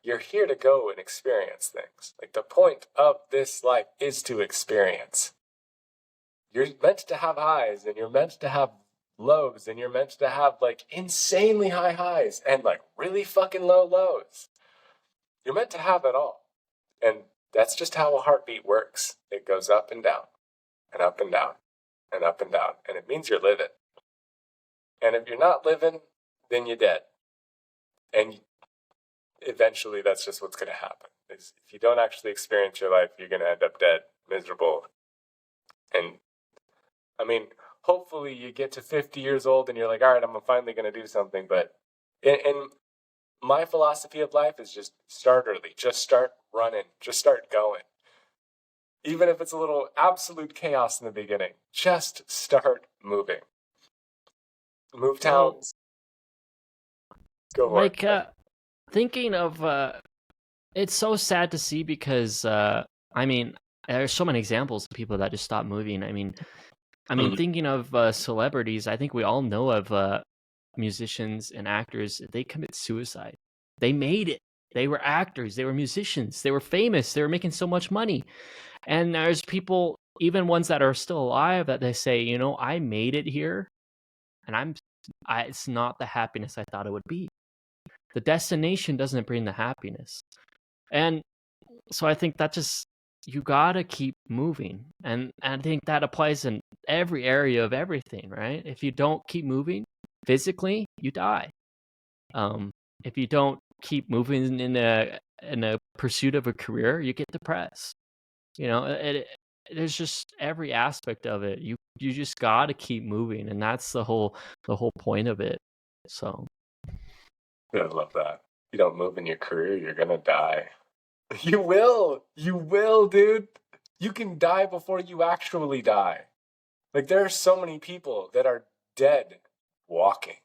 You're here to go and experience things. Like, the point of this life is to experience. You're meant to have highs, and you're meant to have lows, and you're meant to have like insanely high highs and like really fucking low lows. You're meant to have it all. And that's just how a heartbeat works. It goes up and down, and up and down, and up and down. And it means you're living. And if you're not living, then you're dead. And eventually that's just what's going to happen. Is if you don't actually experience your life, you're going to end up dead, miserable. And I mean, hopefully you get to 50 years old and you're like, all right, I'm finally going to do something. But in my philosophy of life is just start early. Just start running. Just start going. Even if it's a little absolute chaos in the beginning, just start moving. Move towns. Go for Like it. thinking of it's so sad to see because I mean, there's so many examples of people that just stop moving. I mean, Mhm. thinking of celebrities, I think we all know of musicians and actors. They commit suicide. They made it. They were actors. They were musicians. They were famous. They were making so much money. And there's people, even ones that are still alive, that they say, you know, I made it here, and it's not the happiness I thought it would be. The destination doesn't bring the happiness. And so I think that just, you gotta keep moving. And I think that applies in every area of everything, right? If you don't keep moving physically, you die. If you don't keep moving in a pursuit of a career, you get depressed. You know, there's just every aspect of it. You just gotta keep moving, and that's the whole point of it. So I love that. You don't move in your career, you're gonna die. You will. You will, dude. You can die before you actually die. Like, there are so many people that are dead walking,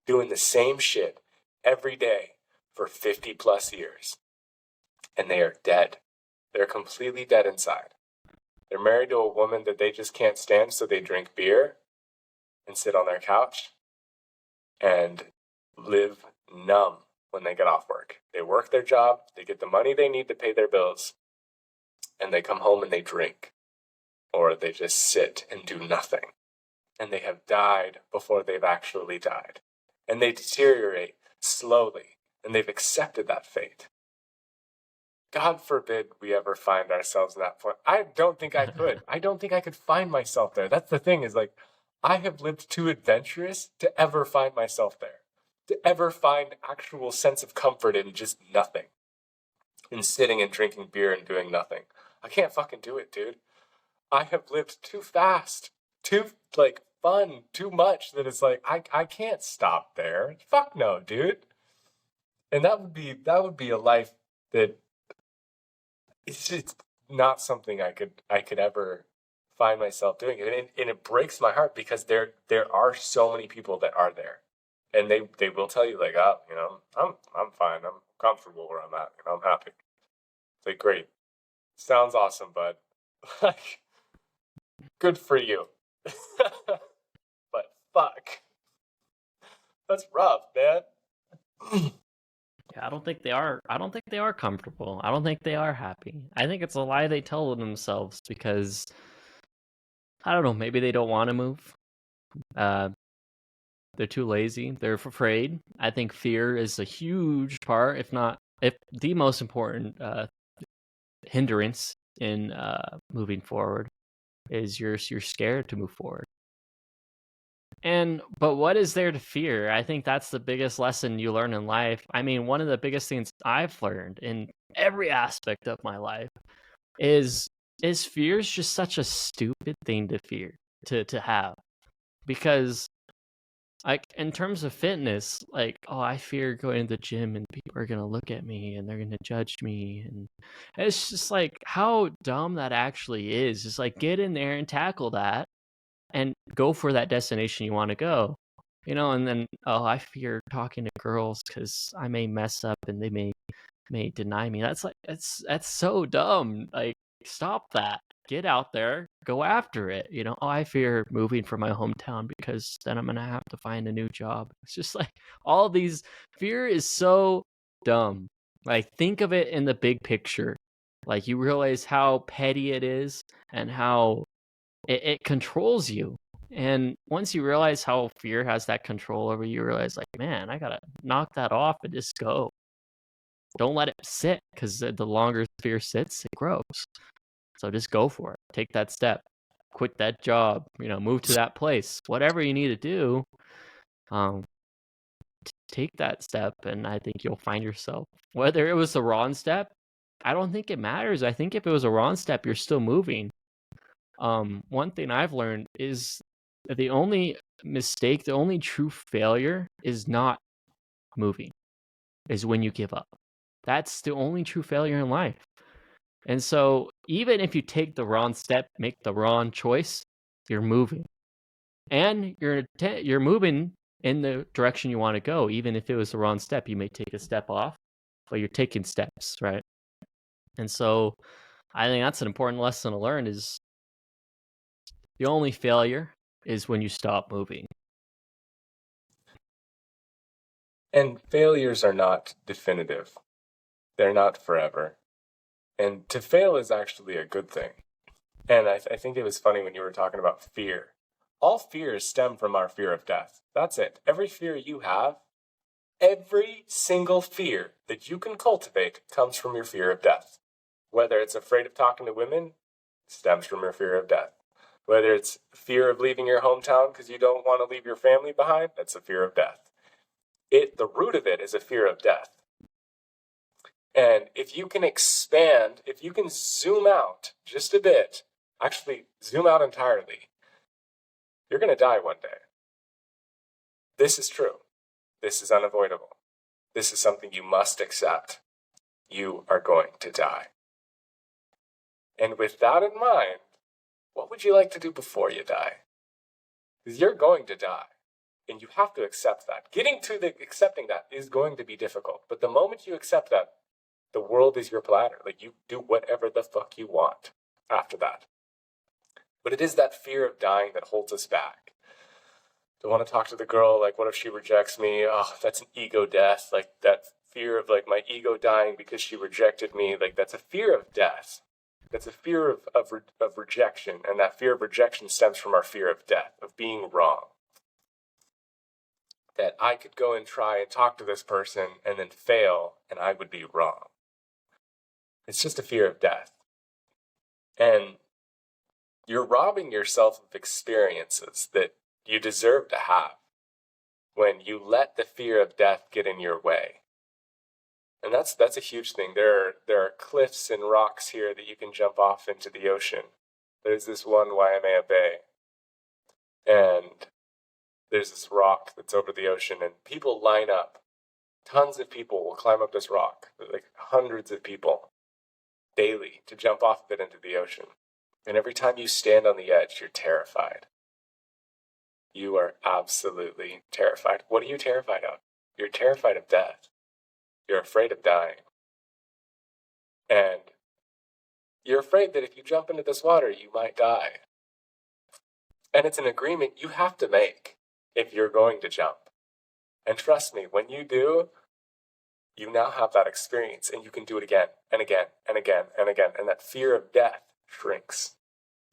doing the same shit every day for 50 plus years. And they are dead. They're completely dead inside. They're married to a woman that they just can't stand, so they drink beer and sit on their couch and live numb when they get off work. They work their job, they get the money they need to pay their bills, and they come home and they drink. Or they just sit and do nothing. And they have died before they've actually died. And they deteriorate slowly, and they've accepted that fate. God forbid we ever find ourselves at that point. I don't think I could. I don't think I could find myself there. That's the thing, is like, I have lived too adventurous to ever find myself there. To ever find actual sense of comfort in just nothing. In sitting and drinking beer and doing nothing. I can't fucking do it, dude. I have lived too fast, too, like, fun, too much, that it's like, I can't stop there. Fuck no, dude. And that would be a life that it's just not something I could ever find myself doing. And it breaks my heart, because there are so many people that are there. And they will tell you, like, oh, you know, I'm fine. I'm comfortable where I'm at. You know, I'm happy. It's like, great. Sounds awesome, bud. Like, good for you. But fuck. That's rough, man. yeah, I don't think they are. I don't think they are comfortable. I don't think they are happy. I think it's a lie they tell themselves because I don't know. Maybe they don't want to move. Uh, they're too lazy. They're afraid. I think fear is a huge part, if the most important hindrance in moving forward. Is you're scared to move forward. But what is there to fear? I think that's the biggest lesson you learn in life. I mean, one of the biggest things I've learned in every aspect of my life is fear is just such a stupid thing to fear, to have. Because, like, in terms of fitness, like, oh, I fear going to the gym and people are gonna look at me and they're gonna judge me, and it's just like how dumb that actually is. Just like, get in there and tackle that and go for that destination you want to go, you know. And then, oh, I fear talking to girls because I may mess up and they may deny me. That's like, that's so dumb. Like, stop that. Get out there, go after it, you know. Oh, I fear moving from my hometown because then I'm gonna have to find a new job. It's just like, all these, fear is so dumb. Like, think of it in the big picture. Like, you realize how petty it is and how it controls you. And once you realize how fear has that control over you, realize, like, man, I gotta knock that off and just go. Don't let it sit, because the longer fear sits, it grows. So just go for it. Take that step. Quit that job. You know, move to that place. Whatever you need to do, um, take that step, and I think you'll find yourself. Whether it was the wrong step, I don't think it matters. I think if it was a wrong step, you're still moving. One thing I've learned is the only mistake, the only true failure is not moving, is when you give up. That's the only true failure in life. And so even if you take the wrong step, make the wrong choice, you're moving. And you're moving in the direction you want to go. Even if it was the wrong step, you may take a step off, but you're taking steps, right? And so I think that's an important lesson to learn is the only failure is when you stop moving. And failures are not definitive. They're not forever. And to fail is actually a good thing. And I think it was funny when you were talking about fear. All fears stem from our fear of death. That's it. Every fear you have, every single fear that you can cultivate comes from your fear of death. Whether it's afraid of talking to women, stems from your fear of death. Whether it's fear of leaving your hometown because you don't want to leave your family behind, that's a fear of death. The root of it is a fear of death. And if you can expand, if you can zoom out just a bit, actually zoom out entirely, you're going to die one day. This is true. This is unavoidable. This is something you must accept. You are going to die. And with that in mind, what would you like to do before you die? Because you're going to die. And you have to accept that. Getting to accepting that is going to be difficult. But the moment you accept that, the world is your platter. Like, you do whatever the fuck you want after that. But it is that fear of dying that holds us back. Don't want to talk to the girl, like, what if she rejects me? Oh, that's an ego death. Like, that fear of, like, my ego dying because she rejected me. Like, that's a fear of death. That's a fear of rejection. And that fear of rejection stems from our fear of death, of being wrong. That I could go and try and talk to this person and then fail, and I would be wrong. It's just a fear of death. And you're robbing yourself of experiences that you deserve to have when you let the fear of death get in your way. And that's a huge thing. There are cliffs and rocks here that you can jump off into the ocean. There's this one Waimea Bay. And there's this rock that's over the ocean, and people line up. Tons of people will climb up this rock, like hundreds of people, daily, to jump off of it into the ocean. And every time you stand on the edge, you're terrified. You are absolutely terrified. What are you terrified of? You're terrified of death. You're afraid of dying. And you're afraid that if you jump into this water, you might die. And it's an agreement you have to make if you're going to jump. And trust me, when you do, you now have that experience, and you can do it again and again and again and again. And that fear of death shrinks,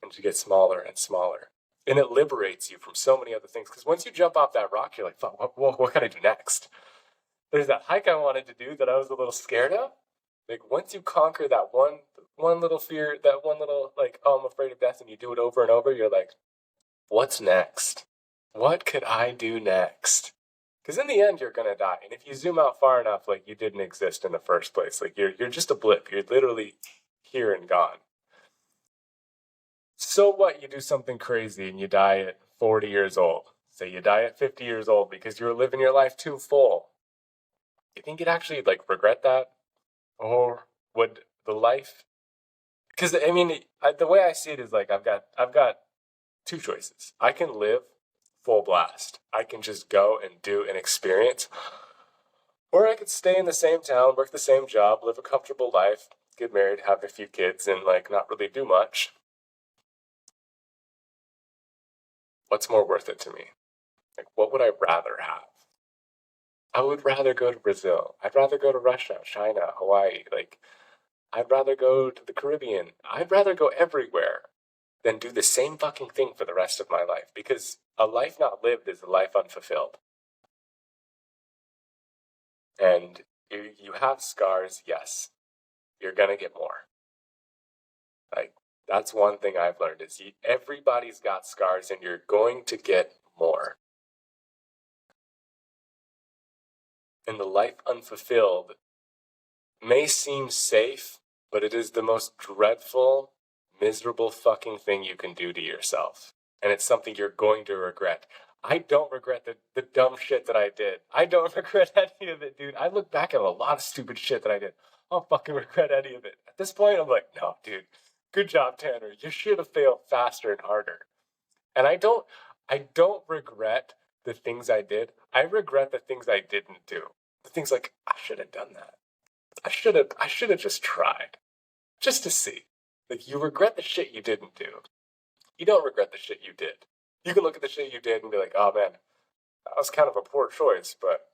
and you get smaller and smaller. And it liberates you from so many other things. Because once you jump off that rock, you're like, fuck, what can I do next? There's that hike I wanted to do that I was a little scared of. Like, once you conquer that one little fear, that one little, like, oh, I'm afraid of death, and you do it over and over, you're like, what's next? What could I do next? Because in the end, you're going to die. And if you zoom out far enough, like, you didn't exist in the first place. Like, you're just a blip. You're literally here and gone. So what? You do something crazy and you die at 40 years old. Say you die at 50 years old because you were living your life too full. You think you'd actually, like, regret that? Or would the life... Because, I mean, the way I see it is, like, I've got two choices. I can live full blast. I can just go and do an experience. Or I could stay in the same town, work the same job, live a comfortable life, get married, have a few kids, and, like, not really do much. What's more worth it to me? Like, what would I rather have? I would rather go to Brazil. I'd rather go to Russia, China, Hawaii. Like, I'd rather go to the Caribbean. I'd rather go everywhere than do the same fucking thing for the rest of my life. Because a life not lived is a life unfulfilled. And you have scars, yes. You're gonna get more. Like, that's one thing I've learned is everybody's got scars and you're going to get more. And the life unfulfilled may seem safe, but it is the most dreadful, miserable fucking thing you can do to yourself. And it's something you're going to regret. I don't regret the dumb shit that I did. I don't regret any of it, dude. I look back at a lot of stupid shit that I did. I don't fucking regret any of it. At this point, I'm like, no, dude. Good job, Tanner. You should have failed faster and harder. And I don't regret the things I did. I regret the things I didn't do. The things like, I should have done that. I should have just tried. Just to see. Like, you regret the shit you didn't do. You don't regret the shit you did. You can look at the shit you did and be like, oh man, that was kind of a poor choice, but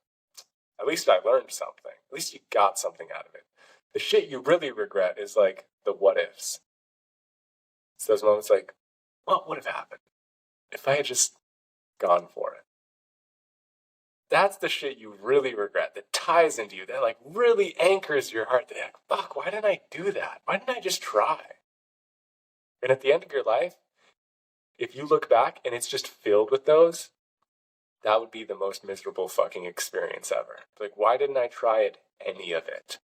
at least I learned something. At least you got something out of it. The shit you really regret is like the what ifs. It's those moments like, what would have happened if I had just gone for it? That's the shit you really regret, that ties into you, that like really anchors your heart. That like, fuck, why didn't I do that? Why didn't I just try? And at the end of your life, if you look back and it's just filled with those, that would be the most miserable fucking experience ever. Like, why didn't I try it, any of it?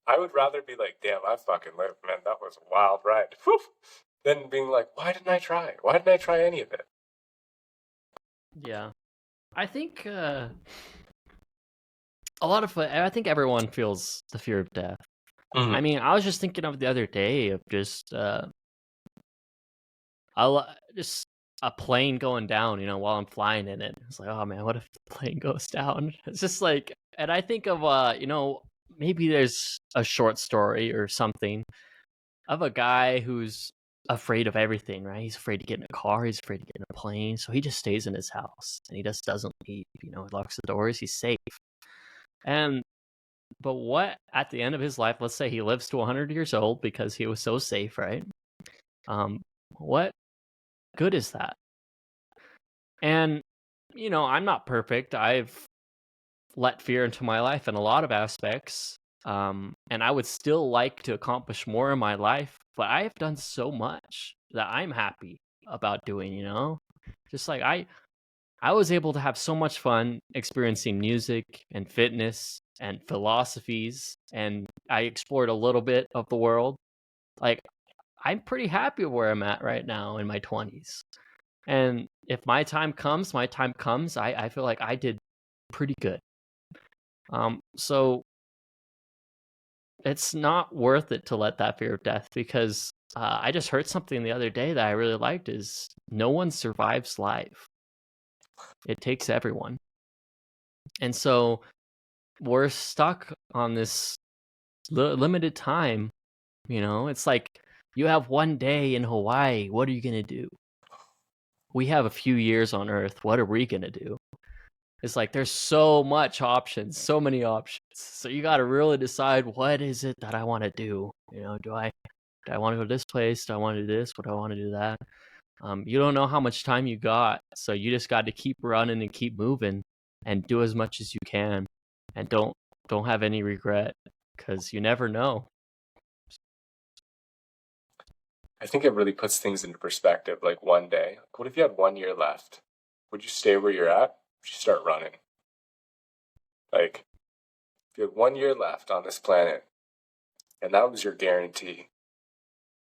I would rather be like, damn, I fucking lived, man, that was a wild ride. Whew. Than being like, why didn't I try? Why didn't I try any of it? Yeah. I think I think everyone feels the fear of death. Mm-hmm. I mean, I was just thinking of the other day of just just a plane going down, you know, while I'm flying in it. It's like, oh man, what if the plane goes down? It's just like, and I think of you know, maybe there's a short story or something of a guy who's afraid of everything, right? He's afraid to get in a car, he's afraid to get in a plane, so he just stays in his house and he just doesn't leave. You know, he locks the doors, he's safe. And but what at the end of his life, let's say he lives to 100 years old because he was so safe, right? What good is that? And you know, I'm not perfect. I've let fear into my life in a lot of aspects. And I would still like to accomplish more in my life, but I have done so much that I'm happy about doing, you know? Just like I was able to have so much fun experiencing music and fitness and philosophies, and I explored a little bit of the world. Like, I'm pretty happy where I'm at right now in my 20s. And if my time comes, I feel like I did pretty good. So it's not worth it to let that fear of death, because I just heard something the other day that I really liked is no one survives life. It takes everyone. And so we're stuck on this limited time, you know? It's like you have one day in Hawaii. What are you going to do? We have a few years on Earth. What are we going to do? It's like there's so much options, so many options. So you got to really decide, what is it that I want to do? You know, do I want to go to this place? Do I want to do this? What do I want to do that? You don't know how much time you got, so you just got to keep running and keep moving and do as much as you can, and don't have any regret, because you never know. I think it really puts things into perspective. Like, one day, like, what if you had 1 year left? Would you stay where you're at? Would you start running? Like, if you had 1 year left on this planet, and that was your guarantee,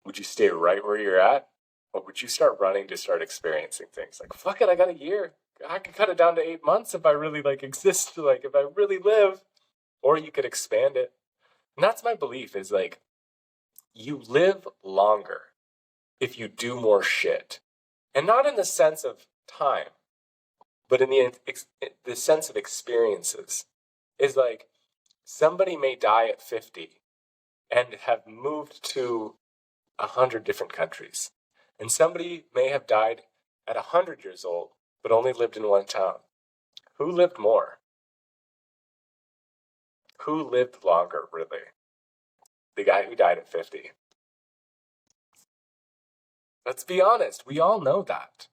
would you stay right where you're at? Or would you start running to start experiencing things? Like, fuck it, I got a year. I could cut it down to 8 months if I really, like, exist, like, if I really live. Or you could expand it. And that's my belief, is, like, you live longer if you do more shit. And not in the sense of time, but in the sense of experiences. Is like, somebody may die at 50 and have moved to 100 different countries. And somebody may have died at 100 years old, but only lived in one town. Who lived more? Who lived longer, really? The guy who died at 50. Let's be honest, we all know that.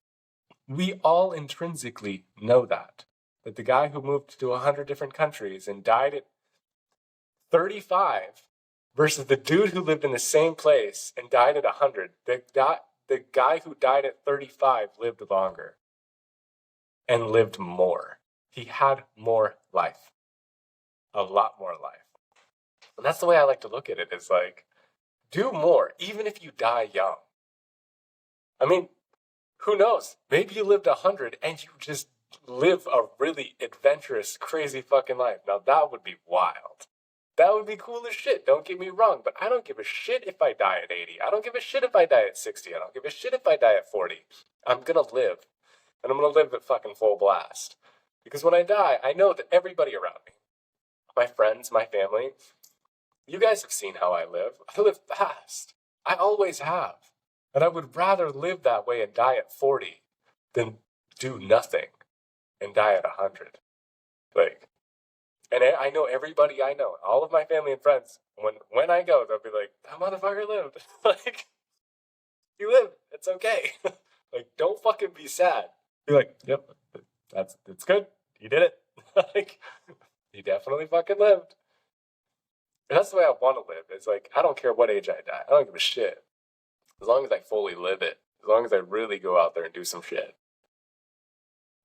We all intrinsically know that. That the guy who moved to 100 different countries and died at 35 versus the dude who lived in the same place and died at 100, the guy who died at 35 lived longer and lived more. He had more life. A lot more life. And that's the way I like to look at it, is like, do more, even if you die young. I mean, who knows? Maybe you lived 100 and you just live a really adventurous, crazy fucking life. Now that would be wild. That would be cool as shit, don't get me wrong, but I don't give a shit if I die at 80. I don't give a shit if I die at 60. I don't give a shit if I die at 40. I'm gonna live. And I'm gonna live at fucking full blast. Because when I die, I know that everybody around me, my friends, my family, You guys have seen how I live. I live fast. I always have. And I would rather live that way and die at 40 than do nothing and die at 100. Like, and I know everybody I know, all of my family and friends, when I go, they'll be like, that motherfucker lived. Like, you lived. It's okay. Like, don't fucking be sad. Be like, yep, it's good. You did it. Like, you definitely fucking lived. And that's the way I want to live. It's like, I don't care what age I die. I don't give a shit. As long as I fully live it. As long as I really go out there and do some shit.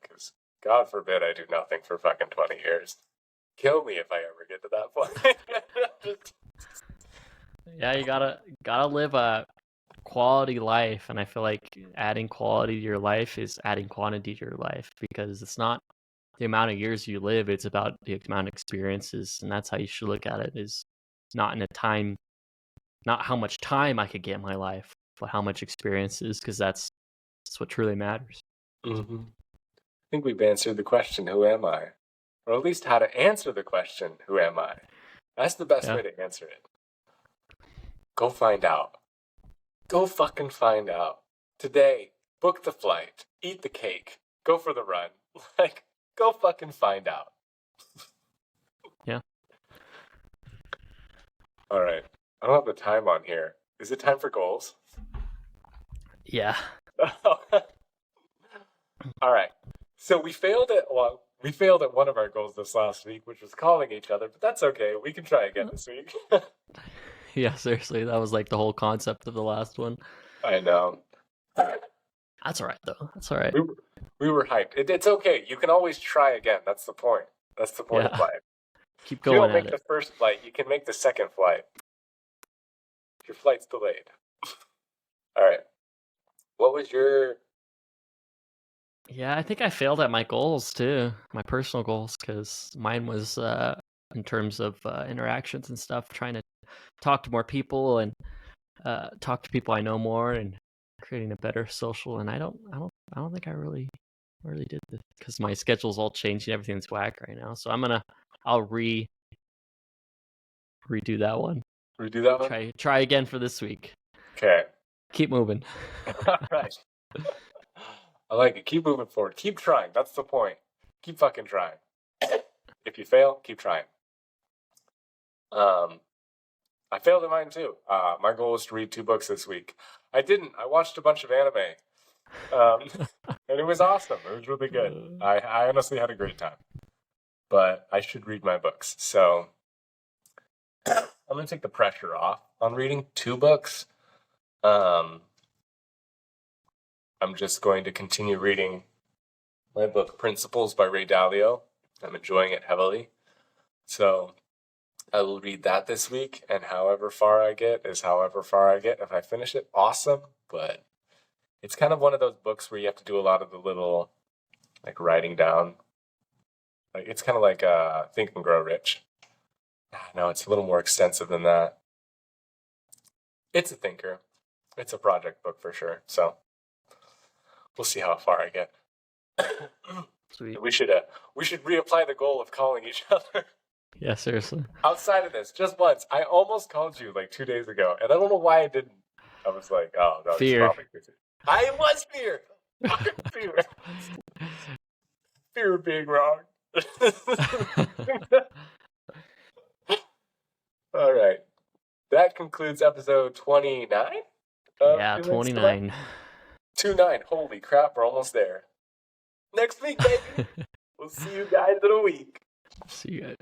Because, God forbid, I do nothing for fucking 20 years. Kill me if I ever get to that point. Yeah, you gotta live a quality life, and I feel like adding quality to your life is adding quantity to your life, because it's not the amount of years you live, it's about the amount of experiences, and that's how you should look at it, is not in a time, not how much time I could get in my life, but how much experiences, because that's what truly matters. Mm-hmm. I think we've answered the question, who am I? Or at least how to answer the question, who am I? That's the best way to answer it. Go find out. Go fucking find out. Today, book the flight, eat the cake, go for the run. Like, go fucking find out. Yeah. All right. I don't have the time on here. Is it time for goals? Yeah. All right. So we failed at one of our goals this last week, which was calling each other, but that's okay. We can try again this week. Yeah, seriously, that was like the whole concept of the last one. I know. That's all right, though. That's all right. We were hyped. It's okay. You can always try again. That's the point. That's the point of life. Keep If you going don't at make it. the first flight, you can make the second flight. Your flight's delayed. All right. What was your... Yeah, I think I failed at my goals too, my personal goals, because mine was in terms of interactions and stuff, trying to talk to more people and talk to people I know more and creating a better social. And I don't think I really did this, because my schedule's all changed and everything's whack right now. So I'll redo that one. Redo that one? Try again for this week. Okay. Keep moving. All right. I like it. Keep moving forward. Keep trying. That's the point. Keep fucking trying. If you fail, keep trying. I failed at mine too. My goal was to read 2 books this week. I didn't. I watched a bunch of anime. And it was awesome. It was really good. I honestly had a great time. But I should read my books. So I'm going to take the pressure off on reading 2 books. I'm just going to continue reading my book, Principles by Ray Dalio. I'm enjoying it heavily. So I will read that this week, and however far I get is however far I get. If I finish it, awesome. But it's kind of one of those books where you have to do a lot of the little, like, writing down. Like, it's kind of like Think and Grow Rich. No, it's a little more extensive than that. It's a thinker. It's a project book for sure. So we'll see how far I get. Sweet. We should reapply the goal of calling each other. Yeah, seriously. Outside of this, just once. I almost called you like 2 days ago, and I don't know why I didn't. I was like, oh, no, Fear. it's probably busy. I was fear. Fear. Fear of being wrong. All right. That concludes episode 29? Yeah, 29. 29. Holy crap, we're almost there. Next week, baby. We'll see you guys in a week. See you guys.